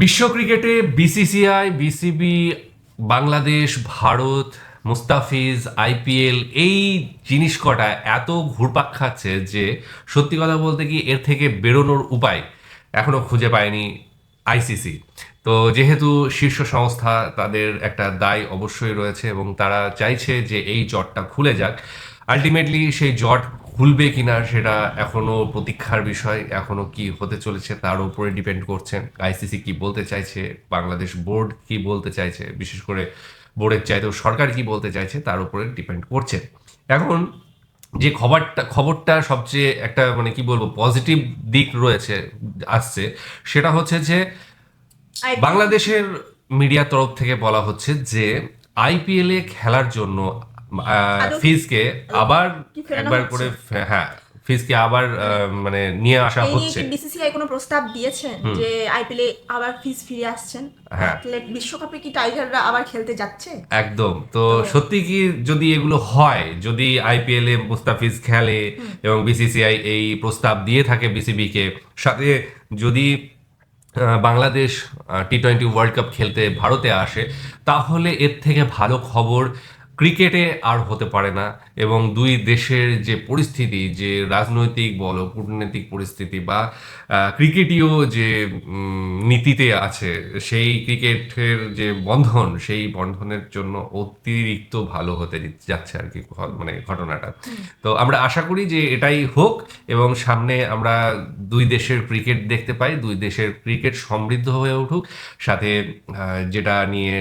বিশ্ব ক্রিকেটে BCCI, BCB, Bangladesh, Bharat, Mustafiz, IPL এই জিনিস কটা এত ঘুরপাক খাচ্ছে যে সত্যি কথা বলতে কি এর থেকে বেরোনোর উপায় এখনো খুঁজে পায়নি আইসিসি। তো যেহেতু শীর্ষ সংস্থা, তাদের একটা দায় অবশ্যই রয়েছে এবং তারা চাইছে যে এই জটটা খুলে যাক। আলটিমেটলি সেই জট খুলবে কিনা সেটা এখনো প্রতীক্ষার বিষয়। এখনো কি হতে চলেছে তার উপরে ডিপেন্ড করছে আইসিসি কি বলতে চাইছে, বাংলাদেশ বোর্ড কি বলতে চাইছে, বিশেষ করে বোর্ডের চাইতেও সরকার কি বলতে চাইছে তার উপরে ডিপেন্ড করছে। এখন যে খবরটা সবচেয়ে একটা মানে কি বলবো পজিটিভ দিক রয়েছে আসছে, সেটা হচ্ছে যে বাংলাদেশের মিডিয়ার তরফ থেকে বলা হচ্ছে যে আইপিএল এ খেলার জন্য আদৌ ফিজকে আবার কি ফেরানো একবার হচ্ছে? করে হ্যাঁ, ফিজকে আবার মানে নিয়ে আসা এই নিয়ে হচ্ছে। কি বিসিসিআই কোনো প্রস্তাব দিয়েছেন যে আইপিএলে আবার ফিস ফিরে আসছেন? হ্যাঁ, বিশ্বকাপে কি টাইগাররা আবার খেলতে যাচ্ছে? একদম। তো তো সত্যি কি যদি এগুলো হয়, যদি আইপিএল এ মুস্তাফিজ খেলে এবং বিসিসিআই এই প্রস্তাব দিয়ে থাকে বিসিবিকে, সাথে যদি বাংলাদেশ টি-20 ওয়ার্ল্ড কাপ খেলতে ভারতে আসে, তাহলে এর থেকে ভালো খবর ক্রিকেটে আর হতে পারে না। এবং দুই দেশের যে পরিস্থিতি, যে রাজনৈতিক বলো, কূটনৈতিক পরিস্থিতি বা ক্রিকেটীয় যে নীতিতে আছে, সেই ক্রিকেটের যে বন্ধন, সেই বন্ধনের জন্য অতিরিক্ত ভালো হতে যাচ্ছে আর কি মানে ঘটনাটা। তো আমরা আশা করি যে এটাই হোক এবং সামনে আমরা দুই দেশের ক্রিকেট দেখতে পাই, দুই দেশের ক্রিকেট সমৃদ্ধ হয়ে উঠুক, সাথে যেটা নিয়ে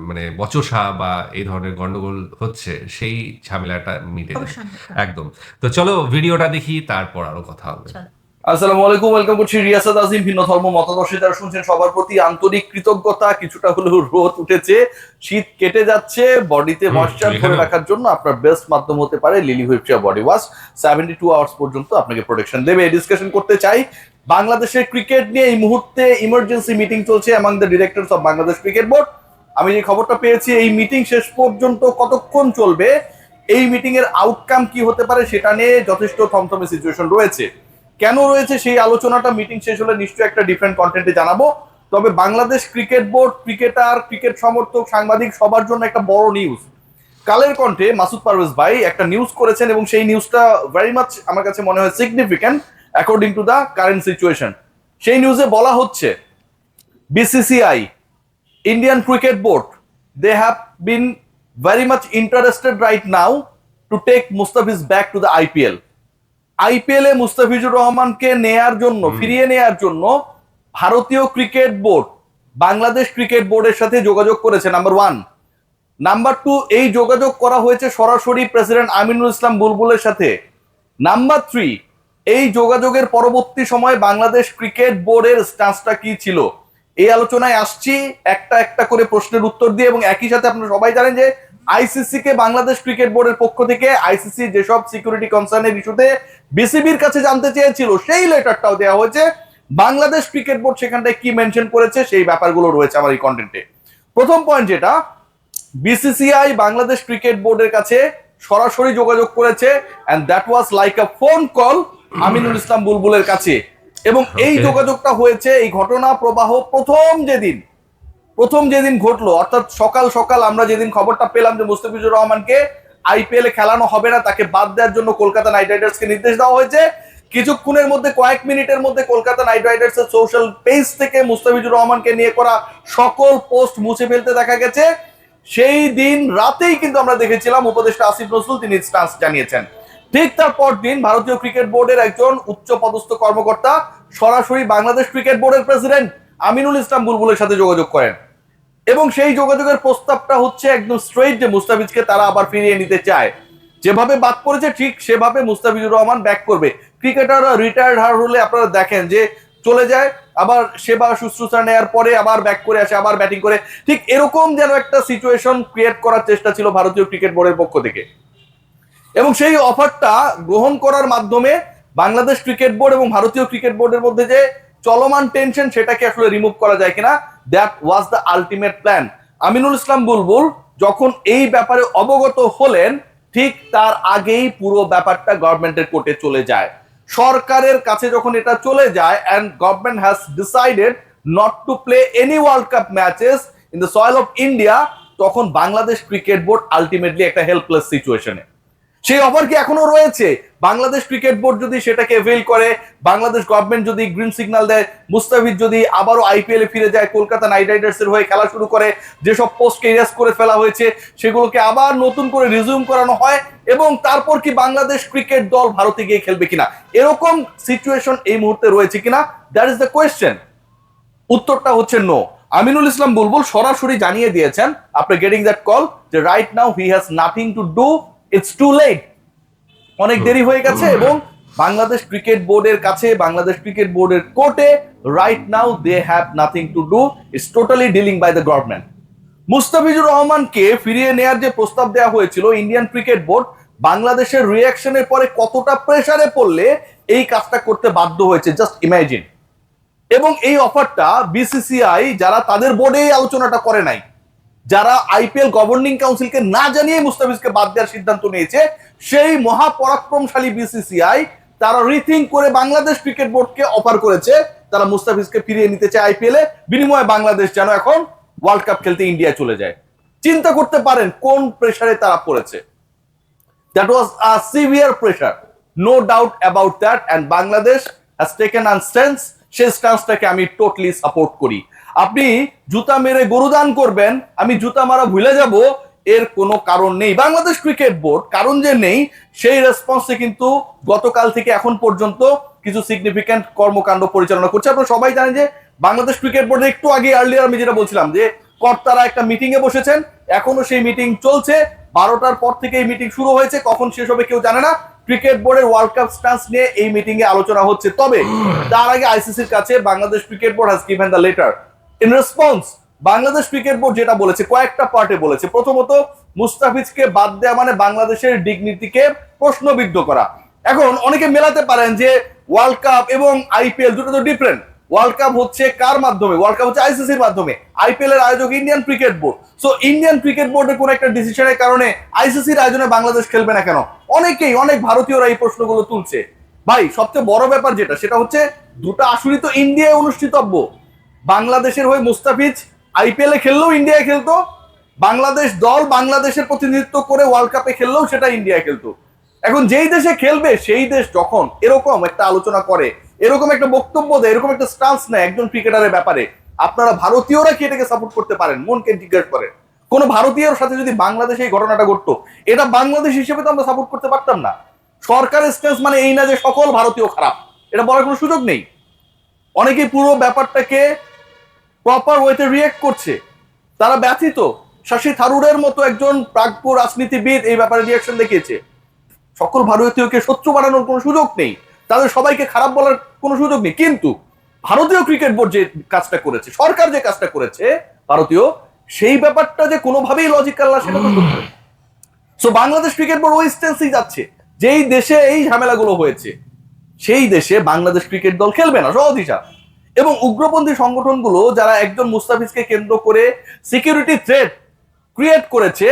মানে বচসা বা এই ধরনের গন্ডগোল হচ্ছে সেই ঝামেলাটা মিটে যাবে। অবসান হোক। একদম। তো চলো ভিডিওটা দেখি, তারপর আরো কথা হবে। চলো। আসসালামু আলাইকুম, ওয়েলকাম করছি রিয়াসাত আজিম। ভিন্ন ধর্ম মতাদর্শী যারা শুনছেন সবার প্রতি আন্তরিক কৃতজ্ঞতা। কিছুটা হলেও রোদ উঠেছে, শীত কেটে যাচ্ছে, বডিতে ময়েশ্চার ধরে এখানেও। রাখার জন্য আপনার বেস্ট মাধ্যম হতে পারে লিলি হুইপচিয়া বডি ওয়াশ। 72 আওয়ার্স পর্যন্ত আপনাকে প্রোটেকশন দেবে। ডিসকাশন করতে চাই বাংলাদেশের ক্রিকেট নিয়ে। এই মুহূর্তে ইমার্জেন্সি মিটিং চলছে among the directors of Bangladesh cricket board. আমি যে খবরটা পেয়েছি, এই মিটিং শেষ পর্যন্ত কতক্ষণ চলবে, এই মিটিং এর আউটকাম কি হতে পারে সেটা নিয়ে যথেষ্ট থমথমে সিচুয়েশন রয়েছে। কেন রয়েছে সেই আলোচনাটা মিটিং শেষ হলে নিশ্চয়ই একটা ডিফারেন্ট কন্টেন্টে জানাবো। তবে Bangladesh cricket board, cricketer, cricket সমর্থক, সাংবাদিক সবার জন্য একটা বড় নিউজ। কালের কণ্ঠে মাসুদ পারভেজ ভাই একটা নিউজ করেছেন এবং সেই নিউজটা ভেরি মাচ আমার কাছে মনে হয় significant according to the current situation. সেই নিউজে বলা হচ্ছে BCCI, Indian Cricket Board, they have been very much interested right now to take Mustafiz back to the IPL. IPL এ মুস্তাফিজুর রহমানকে নেয়ার জন্য, ফিরিয়ে নেয়ার জন্য ভারতীয় ক্রিকেট বোর্ড বাংলাদেশ ক্রিকেট বোর্ডের সাথে যোগাযোগ করেছে, নাম্বার 1। নাম্বার 2, এই যোগাযোগ করা হয়েছে সরাসরি প্রেসিডেন্ট আমিনুল ইসলাম বুলবুলের সাথে। নাম্বার 3, এই যোগাযোগের পরবর্তী সময় বাংলাদেশ ক্রিকেট বোর্ডের স্ট্যান্সটা কি ছিল, এই আলোচনায় আসছি একটা একটা করে প্রশ্নের উত্তর দিয়ে। এবং একই সাথে আপনারা সবাই জানেন যে আইসিসি কে বাংলাদেশ ক্রিকেট বোর্ডের পক্ষ থেকে আইসিসি যেসব সিকিউরিটি কনসার্নের ইস্যুতে বিসিবির কাছে জানতে চেয়েছিল, সেই লেটারটাও দেওয়া হয়েছে। বাংলাদেশ ক্রিকেট বোর্ড সেখানটায় কি মেনশন করেছে সেই ব্যাপারগুলো রয়েছে আমার এই কন্টেন্টে। প্রথম পয়েন্ট যেটা, বিসিসিআই বাংলাদেশ ক্রিকেট বোর্ডের কাছে সরাসরি যোগাযোগ করেছে, and that was like a phone call Aminul Islam বুলবুলের কাছে। এবং এই যোগাযোগটা হয়েছে, এই ঘটনা প্রবাহ প্রথম যেদিন ঘটলো, অর্থাৎ সকাল সকাল আমরা যেদিন খবরটা পেলাম যে মুস্তাফিজুর রহমানকে আইপিএল এ খেলানো হবে না, তাকে বাদ দেওয়ার জন্য কলকাতা নাইট রাইডার্সকে নির্দেশ দেওয়া হয়েছে, কিছুক্ষণের মধ্যে, কয়েক মিনিটের মধ্যে কলকাতা নাইট রাইডার্স এর সোশ্যাল পেজ থেকে মুস্তাফিজুর রহমানকে নিয়ে করা সকল পোস্ট মুছে ফেলতে দেখা গেছে। সেই দিন রাতেই কিন্তু আমরা দেখেছিলাম উপদেষ্টা আসিফ নজরুল তিনি স্ট্যান্স জানিয়েছেন। ঠিক তার পর দিন ভারতীয় ক্রিকেট বোর্ডের একজন উচ্চ পদস্থ কর্মকর্তা সরাসরি বাংলাদেশ ক্রিকেট বোর্ডের প্রেসিডেন্ট আমিনুল ইসলাম বুলবুলের সাথে যোগাযোগ করেন এবং সেই যোগাযোগের প্রস্তাবটা হচ্ছে একদম স্ট্রেইট যে মুস্তাফিজকে তারা আবার ফিরিয়ে নিতে চায়। যেভাবে বাদ করেছে ঠিক সেভাবে মুস্তাফিজুর রহমান ব্যাক করবে। ক্রিকেটাররা রিটায়ার্ড হলে আপনারা দেখেন যে চলে যায়, আবার সেবা শুশ্রূষা নেওয়ার পরে আবার ব্যাক করে আসে, আবার ব্যাটিং করে। ঠিক এরকম যেন একটা সিচুয়েশন ক্রিয়েট করার চেষ্টা ছিল ভারতীয় ক্রিকেট বোর্ডের পক্ষ থেকে। এবং সেই অফারটা গ্রহণ করার মাধ্যমে বাংলাদেশ ক্রিকেট বোর্ড এবং ভারতীয় ক্রিকেট বোর্ডের মধ্যে যে চলমান টেনশন সেটাকে আসলে রিমুভ করা যায় কিনা, that was the ultimate plan. Aminul Islam Bulbul যখন এই ব্যাপারে অবগত হলেন, ঠিক তার আগেই পুরো ব্যাপারটা গভর্নমেন্টের কোর্টে চলে যায়। সরকারের কাছে যখন এটা চলে যায়, and government has decided not to play any World Cup matches in the soil of India, তখন বাংলাদেশ ক্রিকেট বোর্ড আলটিমেটলি একটা হেল্পলেস সিচুয়েশনে। সেই অফার কি এখনো রয়েছে? বাংলাদেশ ক্রিকেট বোর্ড যদি সেটাকে এভেল করে, বাংলাদেশ গভর্নমেন্ট যদি গ্রিন সিগন্যাল দেয়, মুস্তাফিজ যদি আবারও আইপিএল এ ফিরে যায়, কলকাতা নাইট রাইডার্সের হয়ে খেলা শুরু করে, যেসব পোস্টকে ইরেজ করে ফেলা হয়েছে সেগুলোকে আবার নতুন করে রিজিউম করানো হয়, এবং তারপর কি বাংলাদেশ ক্রিকেট দল ভারতে গিয়ে খেলবে কিনা, এরকম সিচুয়েশন এই মুহূর্তে রয়েছে কিনা, দ্যাট ইজ দ্য কোয়েশ্চেন। উত্তরটা হচ্ছে নো। আমিনুল ইসলাম বুলবুল সরাসরি জানিয়ে দিয়েছেন, আফটার গেটিং দ্যাট কল, যে right now he has nothing to do, it's too late, অনেক দেরি হয়ে গেছে, এবং বাংলাদেশ ক্রিকেট বোর্ডের কাছে, বাংলাদেশ ক্রিকেট বোর্ডের কোর্টে right now they have nothing to do, it's totally dealing by the government. Mustafizur রহমানকে ফিরিয়ে নেয়ার যে প্রস্তাব দেওয়া হয়েছিল, ইন্ডিয়ান ক্রিকেট বোর্ড বাংলাদেশের রিঅ্যাকশনের পরে কতটা প্রেসারে পড়লে এই কাজটা করতে বাধ্য হয়েছে, জাস্ট ইমাজিন। এবং এই অফারটা বিসিসিআই, যারা তাদের বোর্ডে আলোচনাটা করে নাই, যারা আইপিএল গভর্নিং কাউন্সিলকে না জানিয়ে মুস্তাফিজকে বাদ দেওয়ার সিদ্ধান্ত নিয়েছে, সেই মহাপরাক্রমশালী বিসিসিআই তারা রিথিং করে বাংলাদেশ ক্রিকেট বোর্ডকে অফার করেছে, তারা মুস্তাফিজকে ফিরিয়ে নিতে চায় আইপিএল এ, বিনিময়ে বাংলাদেশ যেন এখন ওয়ার্ল্ড কাপ খেলতে ইন্ডিয়া চলে যায়। চিন্তা করতে পারেন কোন প্রেসারে তারা পড়েছে। That was a severe pressure, no doubt about that, and Bangladesh has taken an stance. সেই স্ট্যান্সটাকে আমি টোটালি সাপোর্ট করি। আপনি জুতা মেরে গরু দান করবেন, আমি জুতা মারা ভুলে যাব, এর কোনো কারণ নেই। বাংলাদেশ ক্রিকেট বোর্ড কারণ যে নেই, সেই রেসপন্সে কিন্তু গতকাল থেকে এখন পর্যন্ত কিছু সিগনিফিক্যান্ট কর্মকাণ্ড পরিচালনা করছে। আপনারা সবাই জানেন যে বাংলাদেশ ক্রিকেট বোর্ডের একটু আগে আর্লিয়ার আমি যেটা বলছিলাম, যে কর্তারা একটা মিটিং এ বসেছেন, এখনো সেই মিটিং চলছে, 12টার পর থেকে এই মিটিং শুরু হয়েছে, কখন শেষ হবে কেউ জানে না। ক্রিকেট বোর্ডের ওয়ার্ল্ড কাপ স্ট্যান্স নিয়ে এই মিটিং এ আলোচনা হচ্ছে। তবে তার আগে আইসিসির কাছে Bangladesh cricket board has given the letter in response. Bangladesh cricket board যেটা বলেছে, কয়েকটা পার্টে বলেছে। প্রথমত, মুস্তাফিজকে বাদ দেওয়া মানে বাংলাদেশের ডিগনিটিকে প্রশ্নবিদ্ধ করা। এখন অনেকে মেলাতে পারেন যে ওয়ার্ল্ড কাপ এবং আইপিএল দুটো তো ডিফারেন্ট। ওয়ার্ল্ড কাপ হচ্ছে কার মাধ্যমে? ওয়ার্ল্ড কাপ হচ্ছে আইসিসির মাধ্যমে। আইপিএল এর আয়োজক Indian cricket board. So Indian cricket বোর্ডের কোন একটা ডিসিশনের কারণে আইসিসির আয়োজনে বাংলাদেশ খেলবে না কেন? অনেক ভারতীয়রা এই প্রশ্নগুলো তুলছে। ভাই, সবচেয়ে বড় ব্যাপার যেটা, সেটা হচ্ছে দুটো আসরই তো ইন্ডিয়ায় অনুষ্ঠিতব্য। বাংলাদেশের হয়ে মুস্তাফিজ আইপিএল এ খেললেও ইন্ডিয়ায় খেলতো, বাংলাদেশ দল বাংলাদেশের প্রতিনিধিত্ব করে ওয়ার্ল্ড কাপে খেললেও সেটা ইন্ডিয়ায় খেলতো। এখন যেই দেশে খেলবে সেই দেশ যখন এরকম একটা আলোচনা করে, এরকম একটা বক্তব্য দেয়, এরকম একটা স্টান্স নেয় একজন ক্রিকেটারের ব্যাপারে, আপনারা ভারতীয়রা কি এটাকে সাপোর্ট করতে পারেন? মনকে জিজ্ঞেস করেন। কোন ভারতীয়র সাথে যদি বাংলাদেশে এই ঘটনাটা ঘটতো, এটা বাংলাদেশ হিসেবে তো আমরা সাপোর্ট করতে পারতাম না। সরকারের স্ট্যান্স মানে এই না যে সকল ভারতীয় খারাপ, এটা বলার কোনো সুযোগ নেই। অনেকেই পুরো ব্যাপারটাকে প্রপার ওয়েতে রিয়েক্ট করছে, তারা ব্যথিত। শশী থারুরের মতো একজন প্রাজ্ঞ রাজনীতিবিদ এই ব্যাপারে রিয়াকশন দেখিয়েছে। সকল ভারতীয়কে শত্রু বানানোর কোনো সুযোগ নেই, তাদের সবাইকে খারাপ বলার কোনো সুযোগ নেই। কিন্তু ভারতীয় ক্রিকেট বোর্ড যে কাজটা করেছে, সরকার যে কাজটা করেছে ভারতীয়, সেই ব্যাপারটা যে কোনোভাবেই লজিক্যাল না, সেটা তো সত্য। সো বাংলাদেশ ক্রিকেট বোর্ড ওই স্টেন্সেই যাচ্ছে, যেই দেশে এই ঝামেলাগুলো হয়েছে সেই দেশে বাংলাদেশ ক্রিকেট দল খেলবে না, সহজ হিসাব। এবং উগ্রপন্থী সংগঠনগুলো যারা একজন মুস্তাফিজকে কেন্দ্র করে সিকিউরিটি থ্রেট ক্রিয়েট করেছে,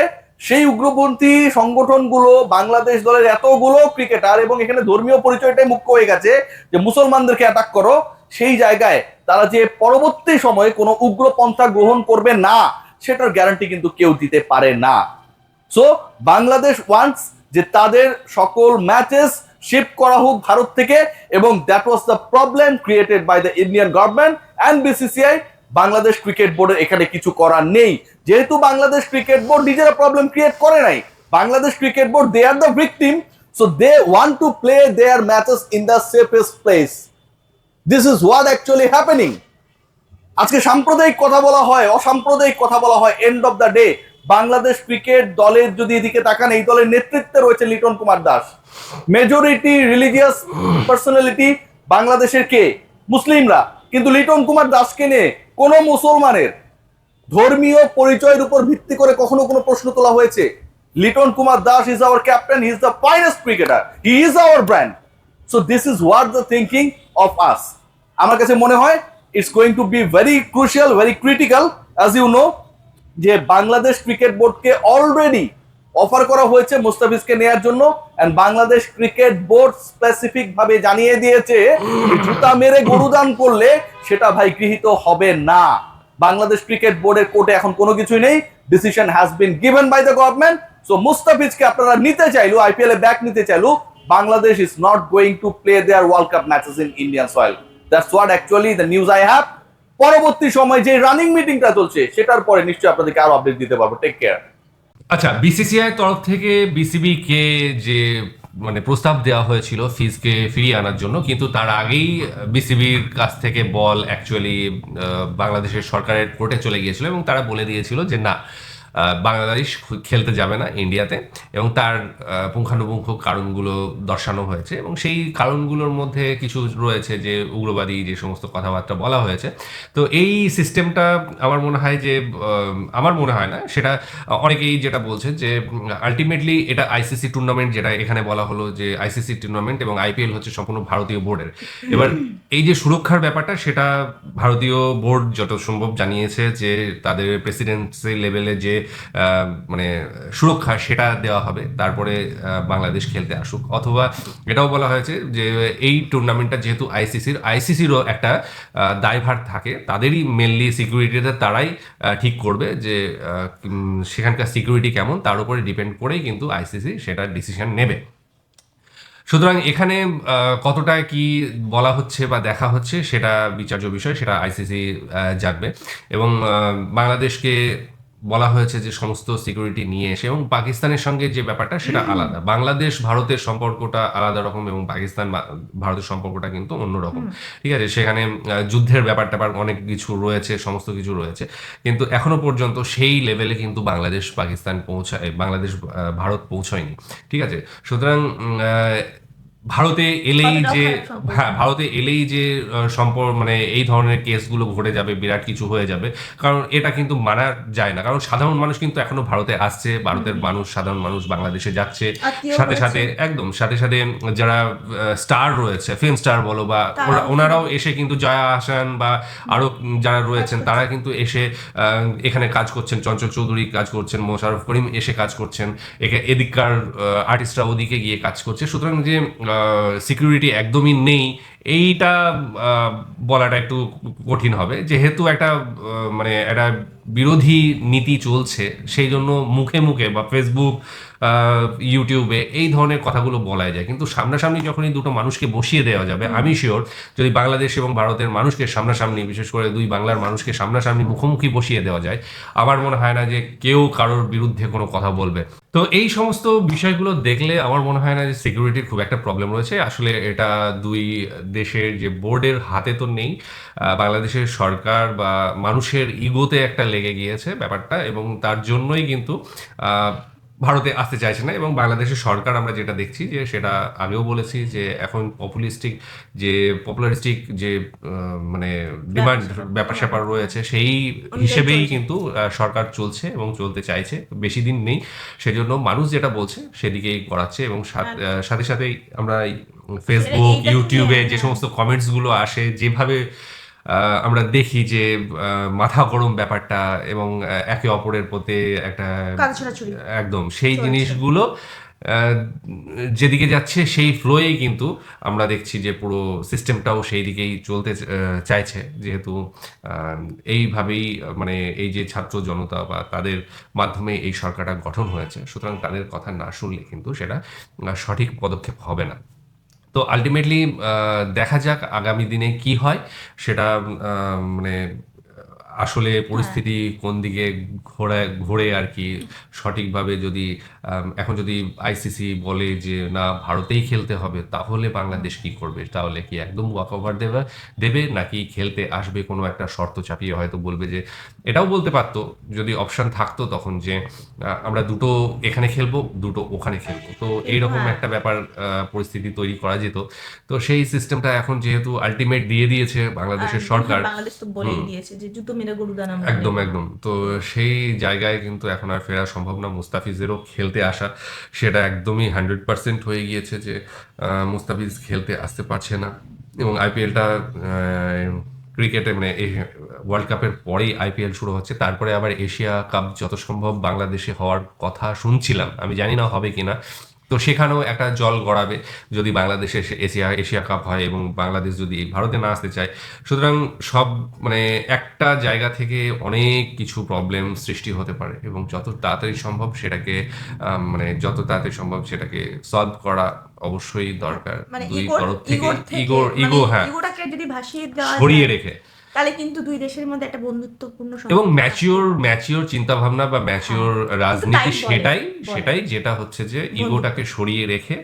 সেই উগ্রপন্থী সংগঠনগুলো বাংলাদেশ দলের এতগুলো ক্রিকেটার, এবং এখানে ধর্মীয় পরিচয়টাই মুখ্য হয়ে গেছে যে মুসলমানদেরকে অ্যাটাক করো, সেই জায়গায় তারা যে পরবর্তী সময়ে কোনো উগ্রপন্থা গ্রহণ করবে না, সেটার গ্যারান্টি কিন্তু কেউ দিতে পারে না। সো বাংলাদেশ ওয়ান্টস যে তাদের সকল ম্যাচেস শিফট করা হোক ভারত থেকে, এবং that was the problem created by the Indian government and BCCI. Bangladesh cricket বোর্ডের এখানে কিছু করার নেই, যেহেতু বাংলাদেশ ক্রিকেট বোর্ড নিজেরা প্রবলেম ক্রিয়েট করে নাই। Bangladesh cricket board, they are the victim, so they want to play their matches in the safest place. This is what actually happening. আজকে সাম্প্রদায়িক কথা বলা হয়, অসাম্প্রদায়িক কথা বলা হয়, end of the day Bangladesh cricket দলের যদি এদিকে তাকান, এই দলের নেতৃত্বে রয়েছে Liton Kumar Das. Majority religious personality বাংলাদেশের কে? মুসলিমরা। কিন্তু লিটন কুমার দাসকে নিয়ে কোনো মুসলমানের ধর্মীয় পরিচয়ের উপর ভিত্তি করে কখনো কোনো প্রশ্ন তোলা হয়েছে? Liton Kumar Das is our captain, he is the finest cricketer, he is our brand. So this is what the thinking of us. আমার কাছে মনে হয় it's going to be very crucial, very critical, as you know, যে Bangladesh cricket বোর্ডকে already offer করা হয়েছে মুস্তাফিজকে নেয়ার জন্য, and Bangladesh cricket board specific ভাবে জানিয়ে দিয়েছে যে জুতা মেরে গরুদান করলে সেটা ভাই গৃহীত হবে না। বাংলাদেশ ক্রিকেট বোর্ডের কোর্টে এখন কোনো কিছুই নেই, decision has been given by the government. So মুস্তাফিজকে আপনারা নিতে চাইলো, আইপিএল এ ব্যাক নিতে চাইলো, Bangladesh is not going to play their world cup matches in Indian soil. That's what actually the news I have. পরবর্তী সময় যে রানিং মিটিংটা চলছে সেটার পরে নিশ্চয়ই আপনাদেরকে আরো আপডেট দিতে পারবো। Take care. আচ্ছা, বিসিসিআই তরফ থেকে বিসিবি কে যে মানে প্রস্তাব দেওয়া হয়েছিল ফিজকে ফিরিয়ে আনার জন্য, কিন্তু তার আগেই বিসিবির কাছ থেকে বল অ্যাকচুয়ালি বাংলাদেশের সরকারের কোর্টে চলে গিয়েছিল এবং তারা বলে দিয়েছিল যে না, বাংলাদেশ খেলতে যাবে না ইন্ডিয়াতে, এবং তার পুঙ্খানুপুঙ্খ কারণগুলো দর্শানো হয়েছে এবং সেই কারণগুলোর মধ্যে কিছু রয়েছে যে উগ্রবাদী যে সমস্ত কথাবার্তা বলা হয়েছে। তো এই সিস্টেমটা আমার মনে হয় যে আমার মনে হয় না, সেটা অনেকেই যেটা বলছে যে আলটিমেটলি এটা আইসিসি টুর্নামেন্ট, যেটা এখানে বলা হলো যে আইসিসি টুর্নামেন্ট এবং আইপিএল হচ্ছে সম্পূর্ণ ভারতীয় বোর্ডের। এবার এই যে সুরক্ষার ব্যাপারটা, সেটা ভারতীয় বোর্ড যত সম্ভব জানিয়েছে যে তাদের প্রেসিডেন্সি লেভেলে যে মানে সুরক্ষা সেটা দেওয়া হবে, তারপরে বাংলাদেশ খেলতে আসুক। অথবা এটাও বলা হয়েছে যে এই টুর্নামেন্টটা যেহেতু আইসিসিরও একটা দায়ভার থাকে, তাদেরই মেনলি সিকিউরিটিতে তারাই ঠিক করবে যে সেখানকার সিকিউরিটি কেমন, তার উপরে ডিপেন্ড করেই কিন্তু আইসিসি সেটা ডিসিশন নেবে। সুতরাং এখানে কতটা কি বলা হচ্ছে বা দেখা হচ্ছে সেটা বিচার্য বিষয়, সেটা আইসিসি জানবে। এবং বাংলাদেশকে বলা হয়েছে যে সমস্ত সিকিউরিটি নিয়ে এসে, এবং পাকিস্তানের সঙ্গে যে ব্যাপারটা সেটা আলাদা। বাংলাদেশ ভারতের সম্পর্কটা আলাদা রকম এবং পাকিস্তান ভারতের সম্পর্কটা কিন্তু অন্যরকম, ঠিক আছে। সেখানে যুদ্ধের ব্যাপারটা অনেক কিছু রয়েছে, সমস্ত কিছু রয়েছে, কিন্তু এখনো পর্যন্ত সেই লেভেলে কিন্তু বাংলাদেশ ভারত পৌঁছয়নি, ঠিক আছে। সুতরাং ভারতে এলেই যে ভারতে এলেই যে মানে এই ধরনের কেসগুলো ঘটে যাবে, বিরাট কিছু হয়ে যাবে, কারণ এটা কিন্তু মানা যায় না। কারণ সাধারণ মানুষ কিন্তু এখনো ভারতে আসছে, ভারতের সাধারণ মানুষ বাংলাদেশে যাচ্ছে, সাথে সাথে সাথে সাথে যারা স্টার রয়েছে, ফিল্ম স্টার বলো বা ওনারাও এসে কিন্তু জয়া আহসান বা আরো যারা রয়েছেন তারা কিন্তু এসে এখানে কাজ করছেন। চঞ্চল চৌধুরী কাজ করছেন, মোশাররফ করিম এসে কাজ করছেন, এদিককার আর্টিস্টরা ওদিকে গিয়ে কাজ করছে। সুতরাং যে সিকিউরিটি একদমই নেই এইটা বলাটা একটু কঠিন হবে, যেহেতু একটা মানে একটা বিরোধী নীতি চলছে, সেই জন্য মুখে মুখে বা ফেসবুক ইউটিউবে এই ধরনের কথাগুলো বলা যায়। কিন্তু সামনাসামনি যখনই দুটো মানুষকে বসিয়ে দেওয়া যাবে, আমি শিওর যদি বাংলাদেশ এবং ভারতের মানুষকে সামনাসামনি, বিশেষ করে দুই বাংলার মানুষকে সামনাসামনি মুখোমুখি বসিয়ে দেওয়া যায়, আমার মনে হয় না যে কেউ কারোর বিরুদ্ধে কোনো কথা বলবে। তো এই সমস্ত বিষয়গুলো দেখলে আমার মনে হয় না যে সিকিউরিটির খুব একটা প্রবলেম রয়েছে। আসলে এটা দুই দেশের যে বোর্ডের হাতে তো নেই, বাংলাদেশের সরকার বা মানুষের ইগোতে একটা লেগে গিয়েছে ব্যাপারটা, এবং তার জন্যই কিন্তু ভারতে আসতে চাইছে না। এবং বাংলাদেশের সরকার আমরা যেটা দেখছি যে সেটা আগেও বলেছি যে এখন পপুলারিস্টিক যে মানে ডিমান্ড ব্যাপার স্যাপার রয়েছে, সেই হিসেবেই কিন্তু সরকার চলছে এবং চলতে চাইছে, বেশি দিন নেই। সেজন্য মানুষ যেটা বলছে সেদিকেই করাচ্ছে। এবং সাথে সাথেই আমরা ফেসবুক ইউটিউবে যে সমস্ত কমেন্টসগুলো আসে, যেভাবে আমরা দেখি যে মাথা গরম ব্যাপারটা এবং একে অপরের প্রতি একটা একদম সেই জিনিসগুলো যেদিকে যাচ্ছে সেই ফ্লোয়েই কিন্তু আমরা দেখছি যে পুরো সিস্টেমটাও সেই দিকেই চলতে চাইছে, যেহেতু এইভাবেই মানে এই যে ছাত্র জনতা বা তাদের মাধ্যমে এই সরকারটা গঠন হয়েছে, সুতরাং তাদের কথা না শুনলে কিন্তু সেটা সঠিক পদক্ষেপ হবে না। তো আলটিমেটলি দেখা যাক আগামী দিনে কি হয়, সেটা মানে আসলে পরিস্থিতি কোন দিকে ঘোরে আর কি সঠিকভাবে। যদি এখন যদি আইসিসি বলে যে না ভারতেই খেলতে হবে, তাহলে বাংলাদেশ কি করবে? তাহলে কি একদম ওয়াক ওভার দেবে নাকি খেলতে আসবে কোনো একটা শর্ত চাপিয়ে? হয়তো বলবে যে, এটাও বলতে পারতো যদি অপশন থাকতো তখন, যে আমরা দুটো এখানে খেলবো, দুটো ওখানে খেলবো, তো এইরকম একটা ব্যাপার পরিস্থিতি তৈরি করা যেত। তো সেই সিস্টেমটা এখন যেহেতু আলটিমেট দিয়ে দিয়েছে বাংলাদেশের সরকার, বাংলাদেশ তো বলেই দিয়েছে যে জুতো মেরে গরুদান একদম একদম, তো সেই জায়গায় কিন্তু এখন আর ফেরা সম্ভব না। মুস্তাফিজেরও খেলতে আসা সেটা একদমই 100% হয়ে গিয়েছে যে মুস্তাফিজ খেলতে আসতে পারছে না। এবং আইপিএলটা ক্রিকেটে মানে ওয়ার্ল্ড কাপের পরেই আইপিএল শুরু হচ্ছে, তারপরে আবার এশিয়া কাপ যত সম্ভব বাংলাদেশে হওয়ার কথা শুনছিলাম, আমি জানি না হবে কিনা। তো সেখানেও একটা জল গড়াবে যদি বাংলাদেশে এশিয়া এশিয়া কাপ হয় এবং বাংলাদেশ যদি ভারতে না আসতে চায়। সুতরাং সব মানে একটা জায়গা থেকে অনেক কিছু প্রবলেম সৃষ্টি হতে পারে এবং যত তাড়াতাড়ি সম্ভব সেটাকে মানে যত তাড়াতাড়ি সম্ভব সেটাকে সলভ করা অবশ্যই দরকার। মানে দুই ইগোর তরফ থেকে ইগোর থেকে ইগো মানে ইগো হ্যাঁ ইগোটাকে যদি ভাসিয়ে দেওয়া সরিয়ে যায়, রেখে তাহলে কিন্তু দুই দেশের মধ্যে একটা বন্ধুত্বপূর্ণ এবং সম্পর্ক ম্যাচিওর চিন্তা ভাবনা বা ম্যাচিওর রাজনীতি তাই বলে, সেটাই যেটা হচ্ছে যে ইগোটাকে সরিয়ে রেখে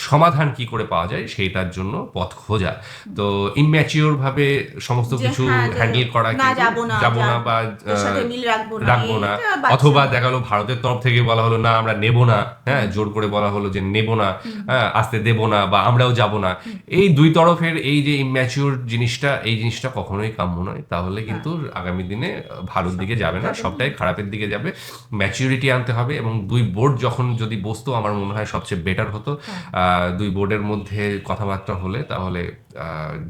সমাধান কি করে পাওয়া যায় সেইটার জন্য পথ খোঁজা। তো ইম্যাচিওর ভাবে সমস্ত যে কিছু হ্যাঁ, যে হ্যান্ডেল করা না কিন্তু যাবো না বা তোর সাথে মিল রাখবো রাখবো না, এটা বাচ্চা। অথবা দেখা গেলো ভারতের তরফ থেকে বলা হলো না আমরা নেব না, হ্যাঁ জোর করে বলা হলো যে নেব না, হ্যাঁ আসতে দেব না বা আমরাও যাব না। এই দুই তরফের এই যে ইম্যাচিওর জিনিসটা, এই জিনিসটা কখনোই কাম্য নয়। তাহলে কিন্তু আগামী দিনে ভালোর দিকে যাবে না, সবটাই খারাপের দিকে যাবে। ম্যাচিউরিটি আনতে হবে এবং দুই বোর্ড যখন যদি বসতো আমার মনে হয় সবচেয়ে বেটার হতো। দুই বোর্ডের মধ্যে কথাবার্তা হলে তাহলে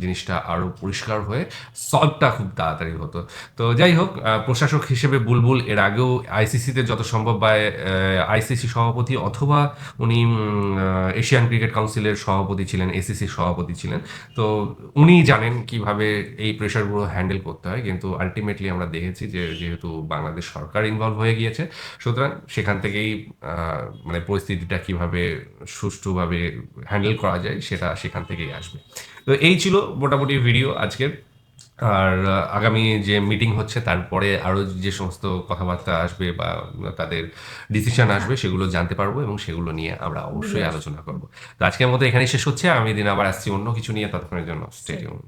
জিনিসটা আরো পরিষ্কার হয়ে সলভটা খুব তাড়াতাড়ি হতো। তো যাই হোক, প্রশাসক হিসেবে বুলবুল এর আগেও আইসিসিতে যত সম্ভব বা আইসিসি সভাপতি অথবা উনি এশিয়ান ক্রিকেট কাউন্সিলের সভাপতি ছিলেন, এসিসির সভাপতি ছিলেন। তো উনি জানেন কিভাবে এই প্রেশারগুলো হ্যান্ডেল করতে হয়। কিন্তু আলটিমেটলি আমরা দেখেছি যে যেহেতু বাংলাদেশ সরকার ইনভলভ হয়ে গিয়েছে, সুতরাং সেখান থেকেই মানে পরিস্থিতিটা কিভাবে সুষ্ঠুভাবে হ্যান্ডেল করা যায় সেটা সেখান থেকেই আসবে। তো এই ছিল মোটামুটি ভিডিও আজকের। আর আগামী যে মিটিং হচ্ছে তারপরে আরও যে সমস্ত কথাবার্তা আসবে বা তাদের ডিসিশন আসবে সেগুলো জানতে পারবো এবং সেগুলো নিয়ে আমরা অবশ্যই আলোচনা করবো। তো আজকের মতো এখানেই শেষ হচ্ছে। আমি দিন আবার আসছি অন্য কিছু নিয়ে, ততক্ষণের জন্য স্টে টিউনড।